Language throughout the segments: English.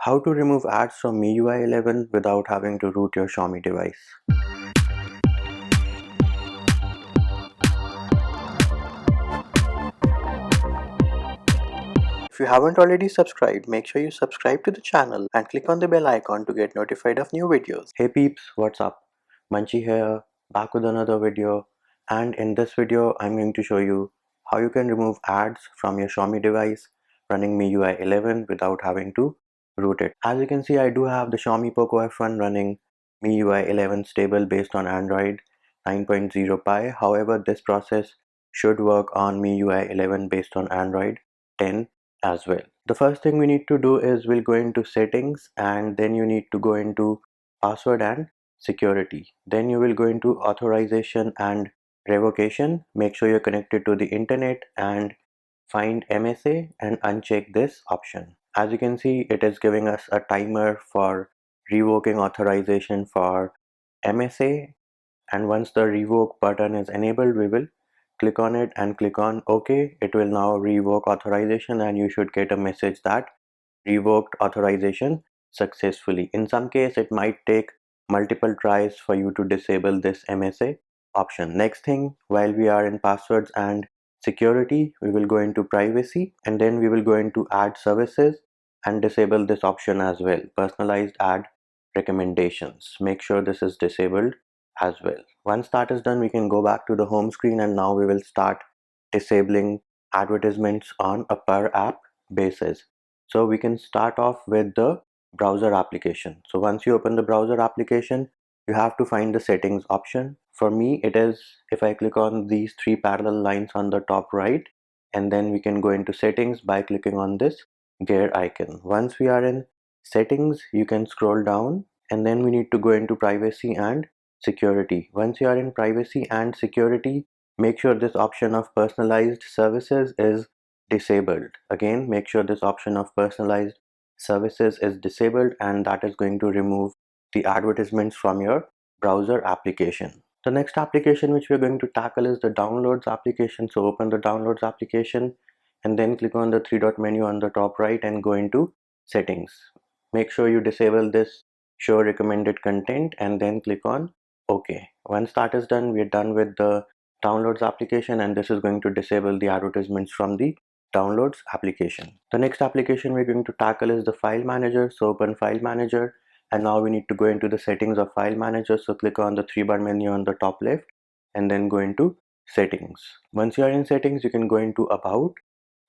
How to remove ads from MIUI 11 without having to root your Xiaomi device. If you haven't already subscribed, make sure you subscribe to the channel and click on the bell icon to get notified of new videos. Hey peeps, what's up? Munchie here, back with another video, and in this video I'm going to show you how you can remove ads from your Xiaomi device running MIUI 11 without having to root it. As you can see, I do have the Xiaomi Poco F1 running MIUI 11 stable based on Android 9.0 Pie. However, this process should work on MIUI 11 based on Android 10 as well. The first thing we need to do is we'll go into settings, and then you need to go into password and security. Then you will go into authorization and revocation. Make sure you're connected to the internet and find MSA and uncheck this option. As you can see, it is giving us a timer for revoking authorization for MSA, and once the revoke button is enabled, we will click on it and click on OK. It will now revoke authorization, and you should get a message that revoked authorization successfully. In some case, it might take multiple tries for you to disable this MSA option. Next thing, while we are in passwords and security, we will go into privacy, and then we will go into add services and disable this option as well, personalized ad recommendations. Make sure this is disabled as well. Once that is done, we can go back to the home screen, and now we will start disabling advertisements on a per app basis. So we can start off with the browser application. So once you open the browser application, you have to find the settings option. For me, it is if I click on these three parallel lines on the top right, and then we can go into settings by clicking on this gear icon. Once we are in settings, you can scroll down, and then we need to go into privacy and security. Once you are in privacy and security, make sure this option of personalized services is disabled. Again, make sure this option of personalized services is disabled, and that is going to remove the advertisements from your browser application. The next application which we're going to tackle is the downloads application. So open the downloads application and then click on the three dot menu on the top right and go into settings. Make sure you disable this show recommended content and then click on OK. Once that is done, we're done with the downloads application, and this is going to disable the advertisements from the downloads application. The next application we're going to tackle is the file manager. So open file manager, and now we need to go into the settings of file manager. So click on the three bar menu on the top left and then go into settings. Once you are in settings, you can go into about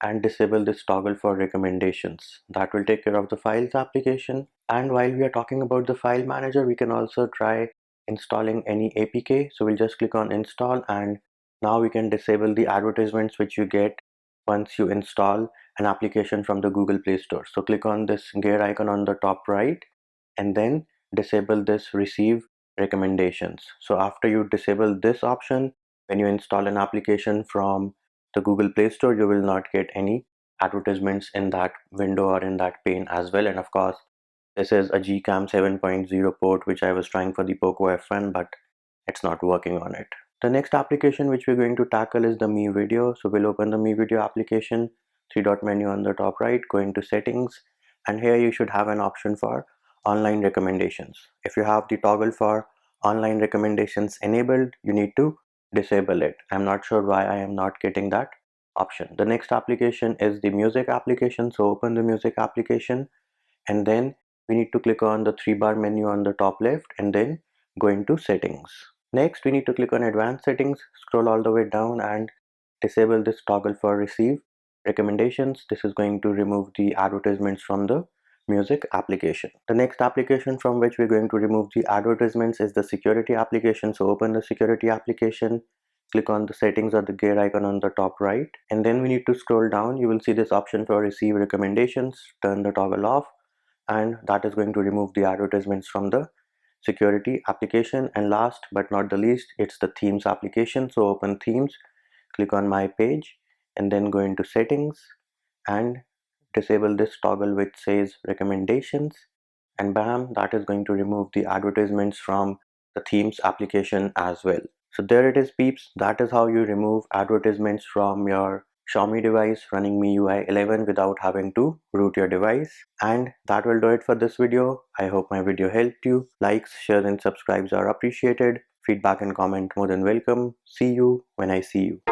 and disable this toggle for recommendations. That will take care of the files application. And while we are talking about the file manager, we can also try installing any APK. So we'll just click on install, and now we can disable the advertisements which you get once you install an application from the Google Play Store. So click on this gear icon on the top right and then disable this receive recommendations. So after you disable this option, when you install an application from the Google Play Store, you will not get any advertisements in that window or in that pane as well. And of course, this is a GCam 7.0 port which I was trying for the Poco F1, but it's not working on it. The next application which we're going to tackle is the Mi Video. So we'll open the Mi Video application, three dot menu on the top right, go into settings, and here you should have an option for online recommendations. If you have the toggle for online recommendations enabled, you need to disable it. I'm not sure why I am not getting that option. The next application is the music application. So open the music application, and then we need to click on the three bar menu on the top left and then go into settings. Next, we need to click on advanced settings, scroll all the way down and disable this toggle for receive recommendations. This is going to remove the advertisements from the music application. The next application from which we're going to remove the advertisements is the security application. So open the security application, click on the settings or the gear icon on the top right, and then we need to scroll down. You will see this option for receive recommendations. Turn the toggle off, and that is going to remove the advertisements from the security application. And last but not the least, it's the themes application. So open themes, click on my page, and then go into settings and disable this toggle which says recommendations, and bam, that is going to remove the advertisements from the themes application as well. So there it is peeps, that is how you remove advertisements from your Xiaomi device running MIUI 11 without having to root your device. And that will do it for this video. I hope my video helped you. Likes, shares and subscribes are appreciated. Feedback and comment more than welcome. See you when I see you.